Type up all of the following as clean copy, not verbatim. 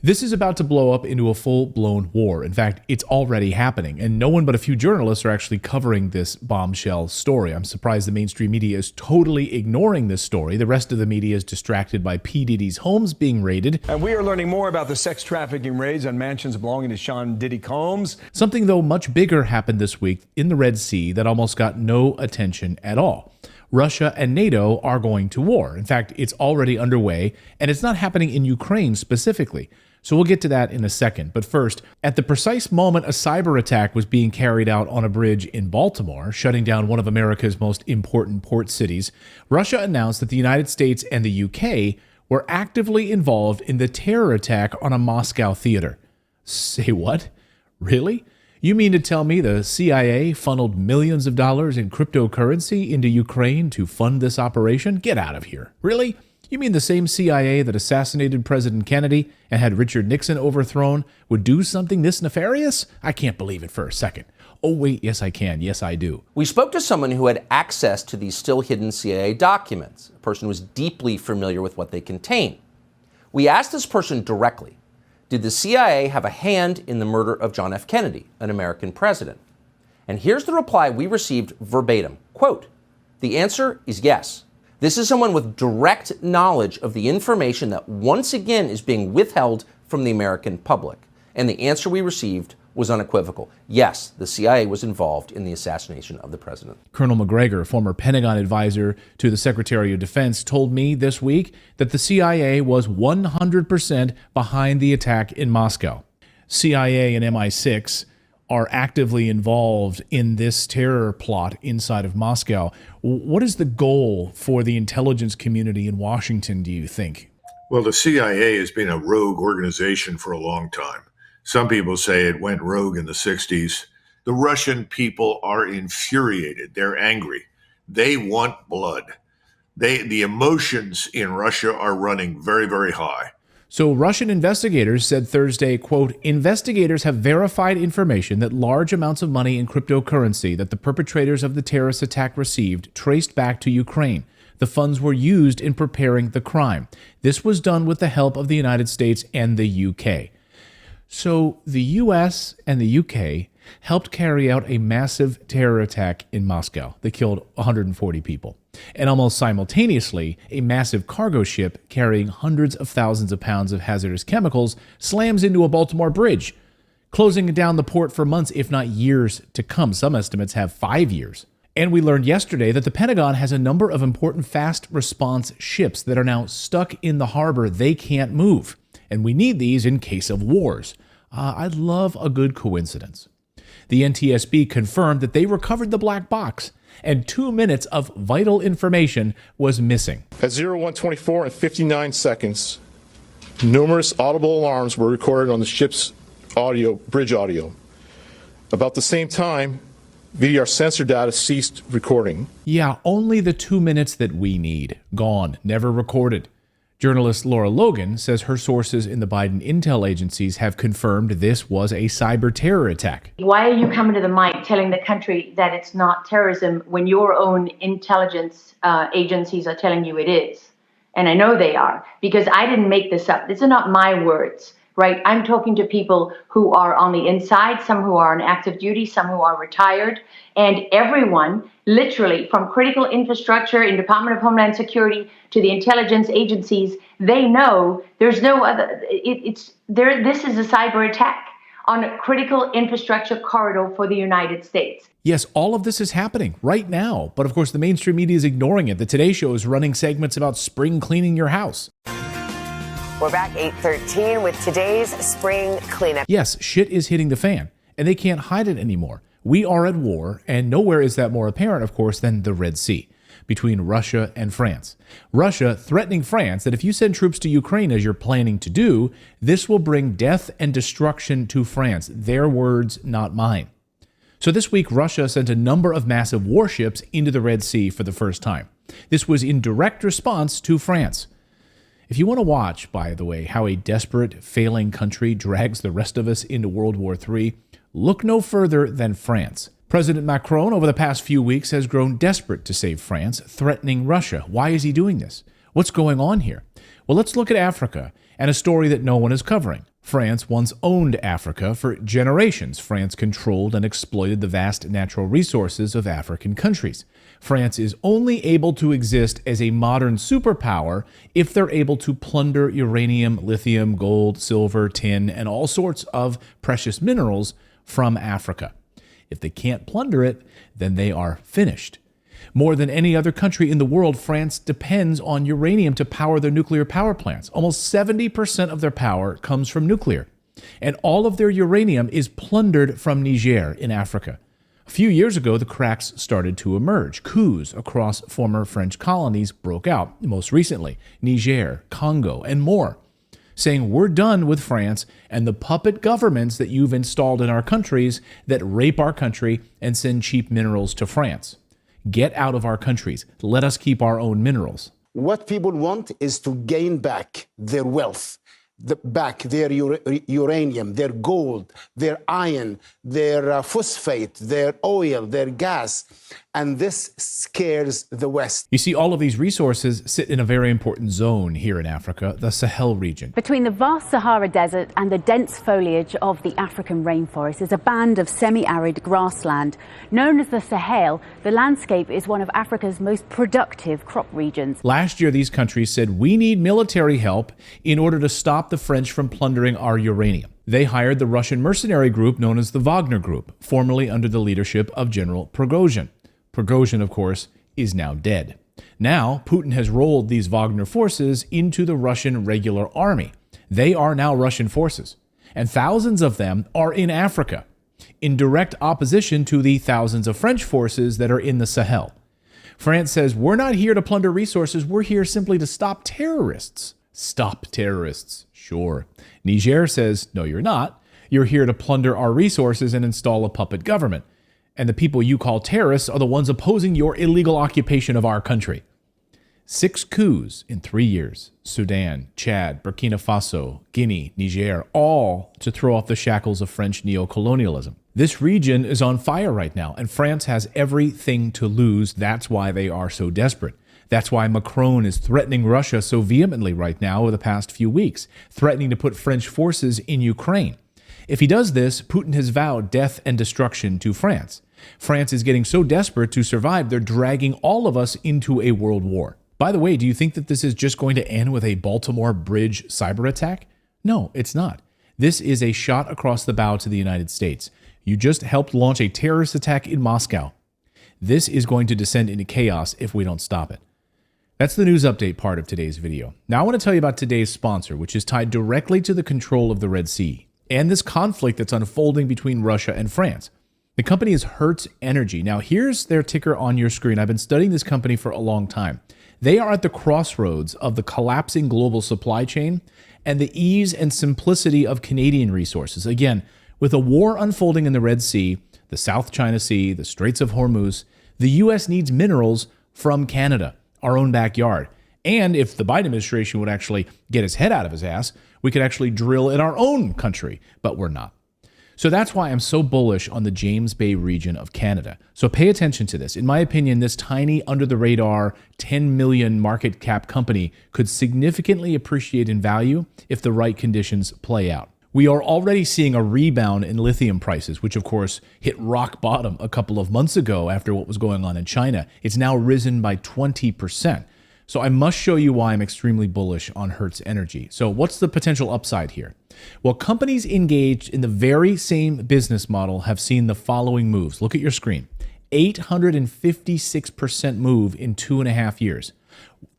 This is about to blow up into a full-blown war. In fact, it's already happening, and no one but a few journalists are actually covering this bombshell story. I'm surprised the mainstream media is totally ignoring this story. The rest of the media is distracted by P. Diddy's homes being raided. And we are learning more about the sex trafficking raids on mansions belonging to Sean Diddy Combs. Something, though, much bigger happened this week in the Red Sea that almost got no attention at all. Russia and NATO are going to war. In fact, it's already underway, and it's not happening in Ukraine specifically. So we'll get to that in a second. But first, at the precise moment a cyber attack was being carried out on a bridge in Baltimore, shutting down one of America's most important port cities, Russia announced that the United States and the UK were actively involved in the terror attack on a Moscow theater. Say what? Really? You mean to tell me the CIA funneled millions of dollars in cryptocurrency into Ukraine to fund this operation? Get out of here. Really? You mean the same CIA that assassinated President Kennedy and had Richard Nixon overthrown would do something this nefarious? I can't believe it for a second. Oh, wait, yes, I can. Yes, I do. We spoke to someone who had access to these still hidden CIA documents, a person who was deeply familiar with what they contain. We asked this person directly, did the CIA have a hand in the murder of John F. Kennedy, an American president? And here's the reply we received verbatim. Quote, the answer is yes. This is someone with direct knowledge of the information that once again is being withheld from the American public. And the answer we received was unequivocal. Yes, the CIA was involved in the assassination of the president. Colonel McGregor, former Pentagon advisor to the Secretary of Defense, told me this week that the CIA was 100% behind the attack in Moscow. CIA and MI6 are actively involved in this terror plot inside of Moscow. What is the goal for the intelligence community in Washington, do you think? Well, the CIA has been a rogue organization for a long time. Some people say it went rogue in the 60s. The Russian people are infuriated. They're angry. They want blood. The emotions in Russia are running very, very high. So Russian investigators said Thursday, quote, investigators have verified information that large amounts of money in cryptocurrency that the perpetrators of the terrorist attack received traced back to Ukraine. The funds were used in preparing the crime. This was done with the help of the United States and the UK. So the US and the UK helped carry out a massive terror attack in Moscow that killed 140 people. And almost simultaneously, a massive cargo ship carrying hundreds of thousands of pounds of hazardous chemicals slams into a Baltimore bridge, closing down the port for months, if not years to come. Some estimates have 5 years. And we learned yesterday that the Pentagon has a number of important fast response ships that are now stuck in the harbor. They can't move. And we need these in case of wars. I love a good coincidence. The NTSB confirmed that they recovered the black box, and 2 minutes of vital information was missing. At 01:24 and 59 seconds, numerous audible alarms were recorded on the ship's bridge audio. About the same time, VDR sensor data ceased recording. Yeah, only the 2 minutes that we need. Gone, never recorded. Journalist Laura Logan says her sources in the Biden intel agencies have confirmed this was a cyber terror attack. Why are you coming to the mic telling the country that it's not terrorism when your own intelligence agencies are telling you it is? And I know they are, because I didn't make this up. These are not my words, right? I'm talking to people who are on the inside, some who are on active duty, some who are retired, and everyone, literally from critical infrastructure in Department of Homeland Security to the intelligence agencies, they know there's no other, this is a cyber attack on a critical infrastructure corridor for the United States. Yes, all of this is happening right now. But of course, the mainstream media is ignoring it. The Today Show is running segments about spring cleaning your house. We're back 8:13 with today's spring cleanup. Yes, shit is hitting the fan, and they can't hide it anymore. We are at war, and nowhere is that more apparent, of course, than the Red Sea, between Russia and France. Russia threatening France that if you send troops to Ukraine as you're planning to do, this will bring death and destruction to France. Their words, not mine. So this week, Russia sent a number of massive warships into the Red Sea for the first time. This was in direct response to France. If you want to watch, by the way, how a desperate, failing country drags the rest of us into World War III, look no further than France. President Macron, over the past few weeks, has grown desperate to save France, threatening Russia. Why is he doing this? What's going on here? Well, let's look at Africa and a story that no one is covering. France once owned Africa for generations. France controlled and exploited the vast natural resources of African countries. France is only able to exist as a modern superpower if they're able to plunder uranium, lithium, gold, silver, tin, and all sorts of precious minerals from Africa. If they can't plunder it, then they are finished. More than any other country in the world, France depends on uranium to power their nuclear power plants. Almost 70% of their power comes from nuclear. And all of their uranium is plundered from Niger in Africa. A few years ago, the cracks started to emerge. Coups across former French colonies broke out, most recently Niger, Congo, and more, saying we're done with France and the puppet governments that you've installed in our countries that rape our country and send cheap minerals to France. Get out of our countries. Let us keep our own minerals. What people want is to gain back their wealth, back their uranium, their gold, their iron, their phosphate, their oil, their gas. And this scares the West. You see, all of these resources sit in a very important zone here in Africa, the Sahel region. Between the vast Sahara Desert and the dense foliage of the African rainforest is a band of semi-arid grassland. Known as the Sahel, the landscape is one of Africa's most productive crop regions. Last year, these countries said, we need military help in order to stop the French from plundering our uranium. They hired the Russian mercenary group known as the Wagner Group, formerly under the leadership of General Prigozhin. Prigozhin, of course, is now dead. Now, Putin has rolled these Wagner forces into the Russian regular army. They are now Russian forces, and thousands of them are in Africa, in direct opposition to the thousands of French forces that are in the Sahel. France says, we're not here to plunder resources, we're here simply to stop terrorists. Stop terrorists, sure. Niger says, no, you're not. You're here to plunder our resources and install a puppet government. And the people you call terrorists are the ones opposing your illegal occupation of our country. 6 coups in 3 years. Sudan, Chad, Burkina Faso, Guinea, Niger, all to throw off the shackles of French neocolonialism. This region is on fire right now, and France has everything to lose. That's why they are so desperate. That's why Macron is threatening Russia so vehemently right now over the past few weeks, threatening to put French forces in Ukraine. If he does this, Putin has vowed death and destruction to France. France is getting so desperate to survive, they're dragging all of us into a world war. By the way, do you think that this is just going to end with a Baltimore Bridge cyber attack? No, it's not. This is a shot across the bow to the United States. You just helped launch a terrorist attack in Moscow. This is going to descend into chaos if we don't stop it. That's the news update part of today's video. Now I want to tell you about today's sponsor, which is tied directly to the control of the Red Sea and this conflict that's unfolding between Russia and France. The company is Hertz Energy. Now, here's their ticker on your screen. I've been studying this company for a long time. They are at the crossroads of the collapsing global supply chain and the ease and simplicity of Canadian resources. Again, with a war unfolding in the Red Sea, the South China Sea, the Straits of Hormuz, the U.S. needs minerals from Canada, our own backyard. And if the Biden administration would actually get his head out of his ass, we could actually drill in our own country, but we're not. So that's why I'm so bullish on the James Bay region of Canada. So pay attention to this. In my opinion, this tiny, under-the-radar, 10 million market cap company could significantly appreciate in value if the right conditions play out. We are already seeing a rebound in lithium prices, which of course hit rock bottom a couple of months ago after what was going on in China. It's now risen by 20%. So I must show you why I'm extremely bullish on Hertz Energy. So what's the potential upside here? Well, companies engaged in the very same business model have seen the following moves. Look at your screen. 856% move in 2.5 years.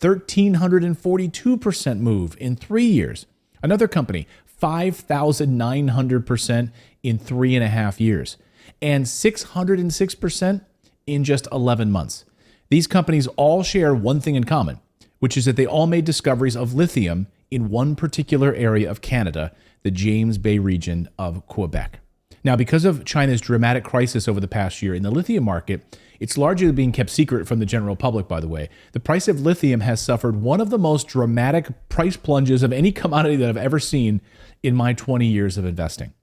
1,342% move in 3 years. Another company, 5,900% in 3.5 years. And 606% in just 11 months. These companies all share one thing in common, which is that they all made discoveries of lithium in one particular area of Canada, the James Bay region of Quebec. Now, because of China's dramatic crisis over the past year in the lithium market, it's largely being kept secret from the general public, by the way. The price of lithium has suffered one of the most dramatic price plunges of any commodity that I've ever seen in my 20 years of investing.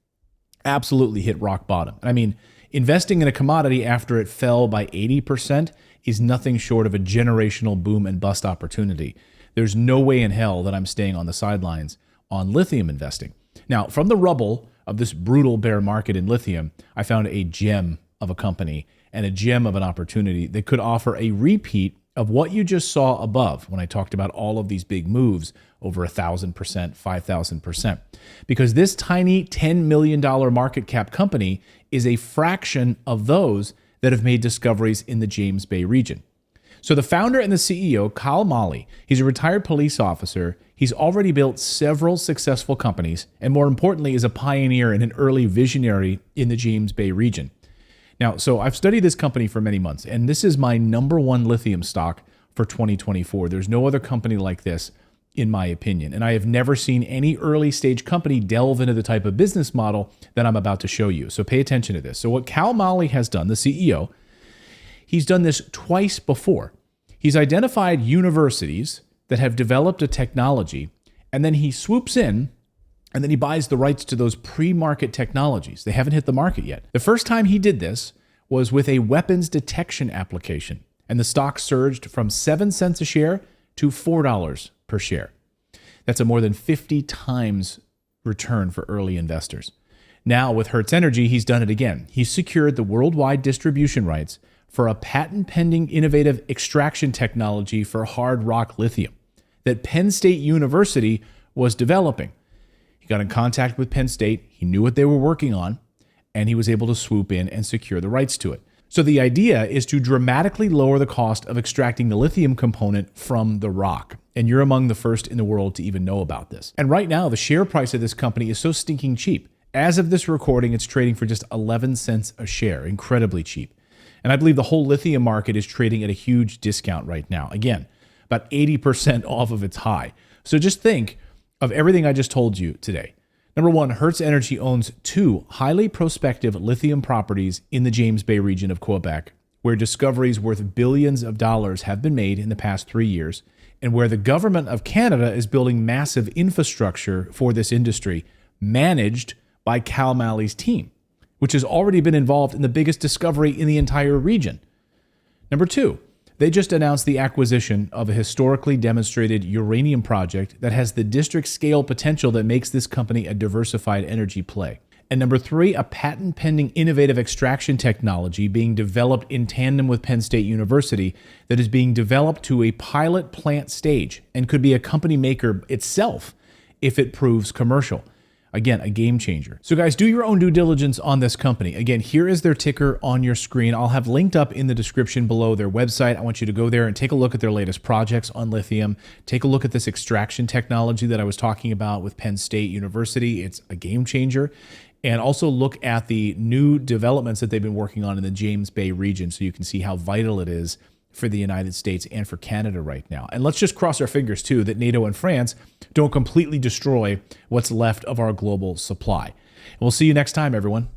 Absolutely hit rock bottom. I mean, investing in a commodity after it fell by 80% is nothing short of a generational boom and bust opportunity. There's no way in hell that I'm staying on the sidelines on lithium investing. Now, from the rubble of this brutal bear market in lithium, I found a gem of a company and a gem of an opportunity that could offer a repeat of what you just saw above when I talked about all of these big moves over 1,000%, 5,000%. Because this tiny $10 million market cap company is a fraction of those that have made discoveries in the James Bay region. So the founder and the CEO, Kyle Molley, he's a retired police officer. He's already built several successful companies, and more importantly, is a pioneer and an early visionary in the James Bay region. Now, so I've studied this company for many months, and this is my number one lithium stock for 2024. There's no other company like this, in my opinion. And I have never seen any early stage company delve into the type of business model that I'm about to show you. So pay attention to this. So what Kyle Molley has done, the CEO, he's done this twice before. He's identified universities that have developed a technology, and then he swoops in and then he buys the rights to those pre-market technologies. They haven't hit the market yet. The first time he did this was with a weapons detection application, and the stock surged from 7 cents a share to $4 per share. That's a more than 50 times return for early investors. Now with Hertz Energy, he's done it again. He's secured the worldwide distribution rights for a patent-pending innovative extraction technology for hard rock lithium that Penn State University was developing. He got in contact with Penn State, he knew what they were working on, and he was able to swoop in and secure the rights to it. So the idea is to dramatically lower the cost of extracting the lithium component from the rock. And you're among the first in the world to even know about this. And right now, the share price of this company is so stinking cheap. As of this recording, it's trading for just 11 cents a share, incredibly cheap. And I believe the whole lithium market is trading at a huge discount right now. Again, about 80% off of its high. So just think of everything I just told you today. Number one, Hertz Energy owns 2 highly prospective lithium properties in the James Bay region of Quebec, where discoveries worth billions of dollars have been made in the past 3 years, and where the government of Canada is building massive infrastructure for this industry, managed by Kyle Molley's team, which has already been involved in the biggest discovery in the entire region. Number 2, they just announced the acquisition of a historically demonstrated uranium project that has the district scale potential that makes this company a diversified energy play. And number 3, a patent-pending innovative extraction technology being developed in tandem with Penn State University that is being developed to a pilot plant stage and could be a company maker itself if it proves commercial. Again, a game changer. So guys, do your own due diligence on this company. Again, here is their ticker on your screen. I'll have linked up in the description below their website. I want you to go there and take a look at their latest projects on lithium. Take a look at this extraction technology that I was talking about with Penn State University. It's a game changer. And also look at the new developments that they've been working on in the James Bay region so you can see how vital it is for the United States and for Canada right now. And let's just cross our fingers too that NATO and France don't completely destroy what's left of our global supply. And we'll see you next time, everyone.